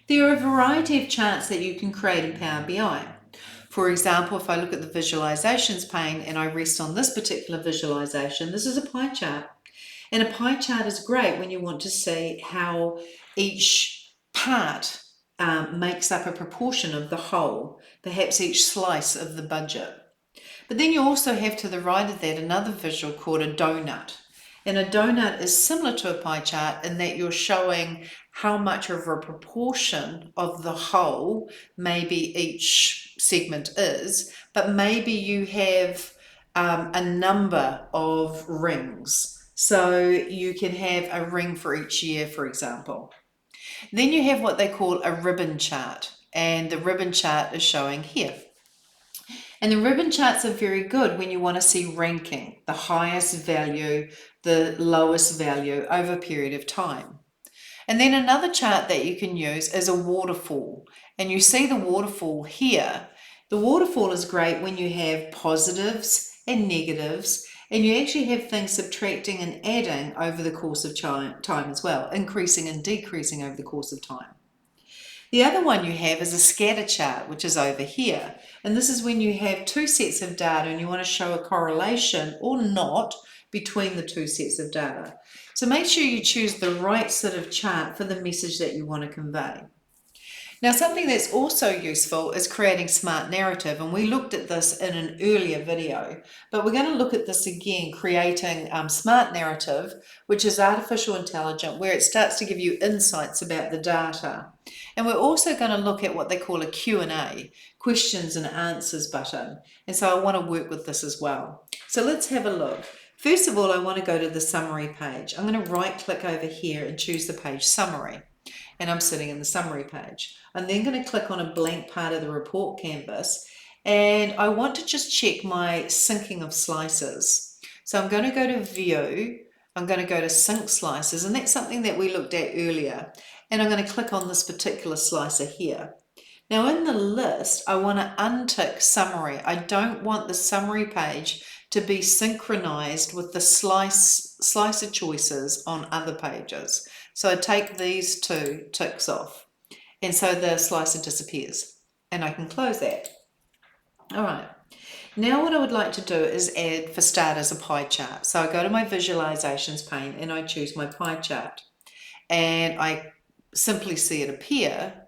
There are a variety of charts that you can create in Power BI. For example, if I look at the visualizations pane and I rest on this particular visualization, this is a pie chart. And a pie chart is great when you want to see how each part makes up a proportion of the whole, perhaps each slice of the budget. But then you also have to the right of that another visual called a donut. And a donut is similar to a pie chart in that you're showing how much of a proportion of the whole maybe each segment is, but maybe you have a number of rings. So you can have a ring for each year, for example. Then you have what they call a ribbon chart, and the ribbon chart is showing here. And the ribbon charts are very good when you want to see ranking, the highest value, the lowest value over a period of time. And then another chart that you can use is a waterfall. And you see the waterfall here. The waterfall is great when you have positives and negatives, and you actually have things subtracting and adding over the course of time as well, increasing and decreasing over the course of time. The other one you have is a scatter chart, which is over here. And this is when you have two sets of data and you want to show a correlation or not between the two sets of data. So make sure you choose the right sort of chart for the message that you want to convey. Now, something that's also useful is creating smart narrative, and we looked at this in an earlier video, but we're going to look at this again, creating smart narrative, which is artificial intelligence, where it starts to give you insights about the data. And we're also going to look at what they call a Q&A, questions and answers button. And so I want to work with this as well. So let's have a look. First of all, I want to go to the summary page. I'm going to right click over here and choose the page summary. And I'm sitting in the summary page. I'm then going to click on a blank part of the report canvas, and I want to just check my syncing of slices. So I'm going to go to View, I'm going to go to Sync Slices, and that's something that we looked at earlier. And I'm going to click on this particular slicer here. Now in the list, I want to untick Summary. I don't want the summary page to be synchronized with the slicer choices on other pages. So I take these two ticks off, and so the slicer disappears, and I can close that. All right. Now what I would like to do is add, for starters, a pie chart. So I go to my visualizations pane and I choose my pie chart, and I simply see it appear.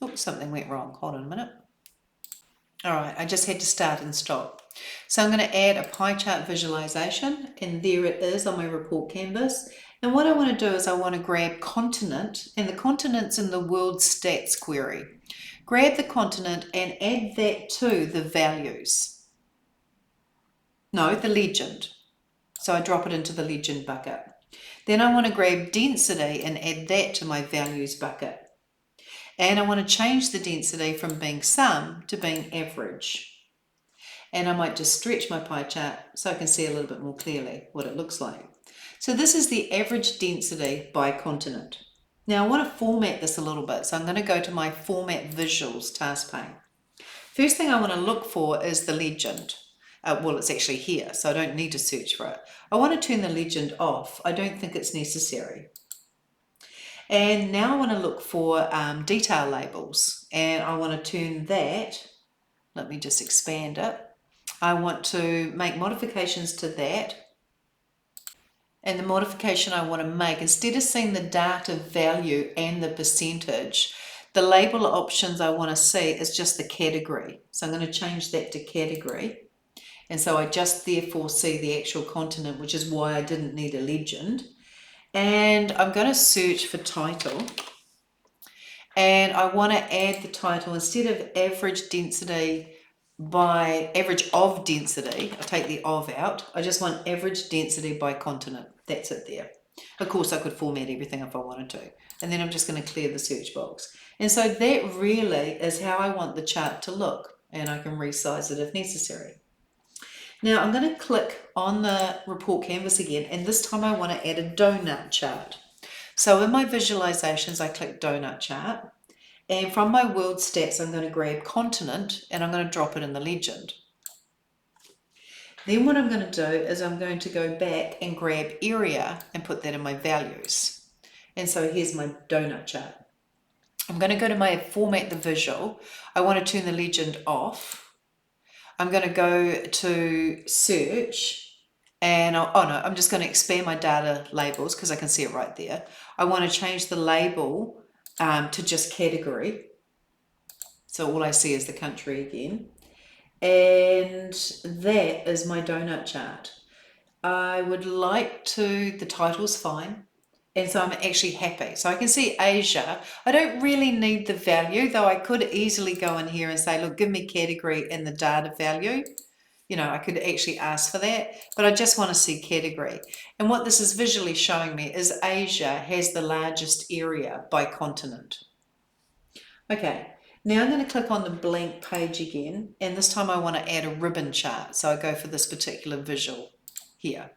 Oops, something went wrong. Hold on a minute. All right, I just had to start and stop. So I'm going to add a pie chart visualization, and there it is on my report canvas. And what I want to do is I want to grab continent, and the continent's in the world stats query. Grab the continent and add that to the values. No, the legend. So I drop it into the legend bucket. Then I want to grab density and add that to my values bucket. And I want to change the density from being sum to being average. And I might just stretch my pie chart so I can see a little bit more clearly what it looks like. So this is the average density by continent. Now I want to format this a little bit, so I'm going to go to my Format Visuals task pane. First thing I want to look for is the legend. Well, it's actually here, so I don't need to search for it. I want to turn the legend off. I don't think it's necessary. And now I want to look for detail labels, and I want to turn that, let me just expand it. I want to make modifications to that. And the modification I want to make, instead of seeing the data value and the percentage, the label options I want to see is just the category. So I'm going to change that to category. And so I just therefore see the actual continent, which is why I didn't need a legend. And I'm going to search for title, and I want to add the title instead of average density by average of density. I take the of out. I just want average density by continent. That's it there. Of course, I could format everything if I wanted to. And then I'm just going to clear the search box. And so that really is how I want the chart to look, and I can resize it if necessary. Now I'm going to click on the report canvas again, and this time I want to add a donut chart. So in my visualizations, I click donut chart, and from my world stats, I'm going to grab continent and I'm going to drop it in the legend. Then what I'm going to do is I'm going to go back and grab area and put that in my values. And so here's my donut chart. I'm going to go to my format the visual. I want to turn the legend off. I'm going to go to search and I'm just going to expand my data labels because I can see it right there. I want to change the label to just category. So all I see is the country again. And that is my donut chart. I would like to, the title's fine. And so I'm actually happy. So I can see Asia. I don't really need the value, though I could easily go in here and say, look, give me category and the data value. You know, I could actually ask for that, but I just want to see category. And what this is visually showing me is Asia has the largest area by continent. Okay, now I'm going to click on the blank page again, and this time I want to add a ribbon chart. So I go for this particular visual here.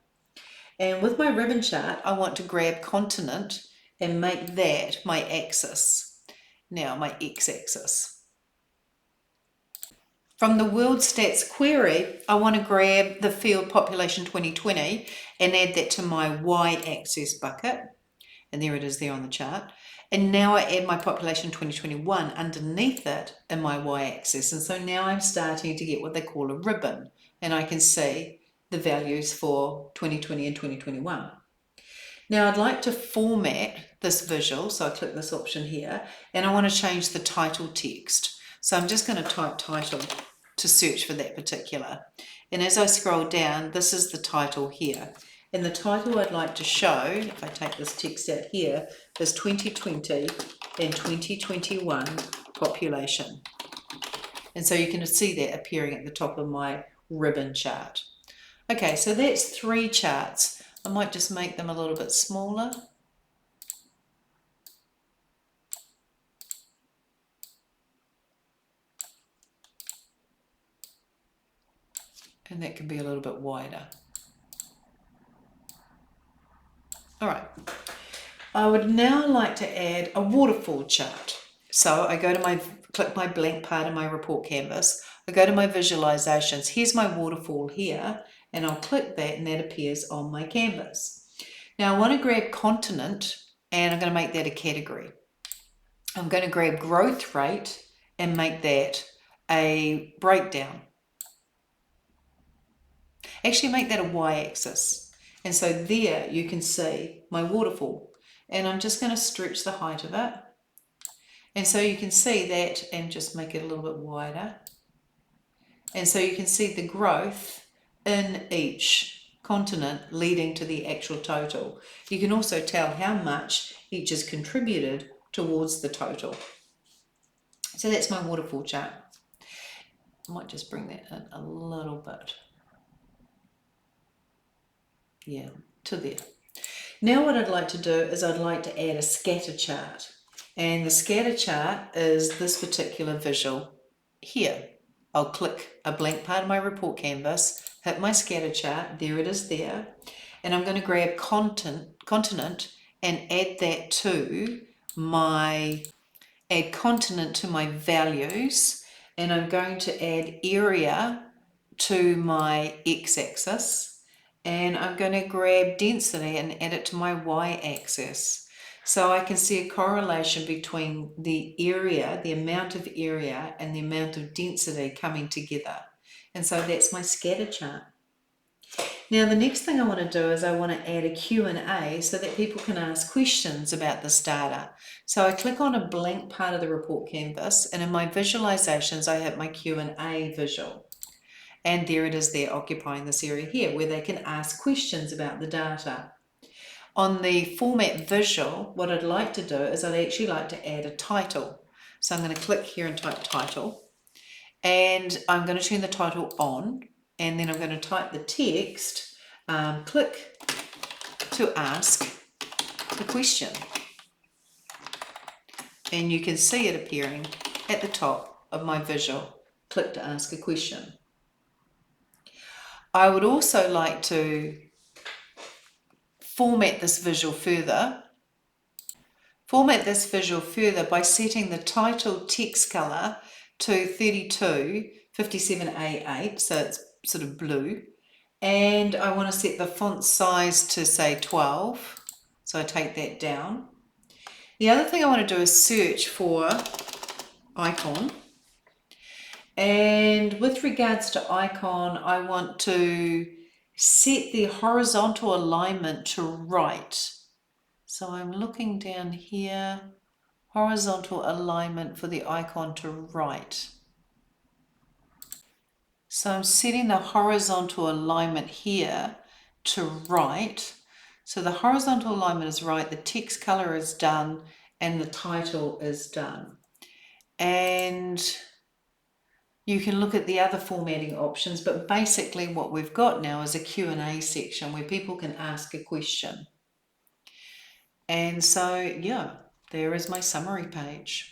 And with my ribbon chart, I want to grab continent and make that my axis. Now my x-axis. From the World Stats query, I want to grab the field population 2020 and add that to my y-axis bucket. And there it is there on the chart. And now I add my population 2021 underneath it in my y-axis. And so now I'm starting to get what they call a ribbon. And I can see the values for 2020 and 2021. Now I'd like to format this visual. So I click this option here and I want to change the title text. So I'm just going to type title to search for that particular. And as I scroll down, this is the title here. And the title I'd like to show, if I take this text out here, is 2020 and 2021 population. And so you can see that appearing at the top of my ribbon chart. Okay, so that's 3 charts. I might just make them a little bit smaller. And that can be a little bit wider. All right. I would now like to add a waterfall chart. So I go to click my blank part of my report canvas. I go to my visualizations. Here's my waterfall here, and I'll click that and that appears on my canvas. Now I want to grab continent and I'm going to make that a category. I'm going to grab growth rate and make that a breakdown. Actually make that a y-axis. And so there you can see my waterfall. And I'm just going to stretch the height of it. And so you can see that and just make it a little bit wider. And so you can see the growth in each continent leading to the actual total. You can also tell how much each has contributed towards the total. So that's my waterfall chart. I might just bring that in a little bit. Yeah, to there. Now what I'd like to do is I'd like to add a scatter chart. And the scatter chart is this particular visual here. I'll click a blank part of my report canvas, hit my scatter chart, there it is there. And I'm going to grab continent and add that to my, add continent to my values. And I'm going to add area to my x-axis. And I'm going to grab density and add it to my y-axis. So I can see a correlation between the area, the amount of area, and the amount of density coming together. And so that's my scatter chart. Now the next thing I want to do is I want to add a Q&A so that people can ask questions about this data. So I click on a blank part of the report canvas, and in my visualizations I hit my Q&A visual. And there it is there occupying this area here where they can ask questions about the data. On the format visual, what I'd like to do is I'd actually like to add a title. So I'm going to click here and type title. And I'm going to turn the title on. And then I'm going to type the text, click to ask the question. And you can see it appearing at the top of my visual. Click to ask a question. I would also like to format this visual further. Format this visual further by setting the title text color to 3257A8, so it's sort of blue. And I want to set the font size to say 12, so I take that down. The other thing I want to do is search for icon. And with regards to icon, I want to set the horizontal alignment to right. So I'm looking down here, horizontal alignment for the icon to right. So I'm setting the horizontal alignment here to right. So the horizontal alignment is right, the text color is done, and the title is done. And you can look at the other formatting options, but basically what we've got now is a Q&A section where people can ask a question. And so, yeah, there is my summary page.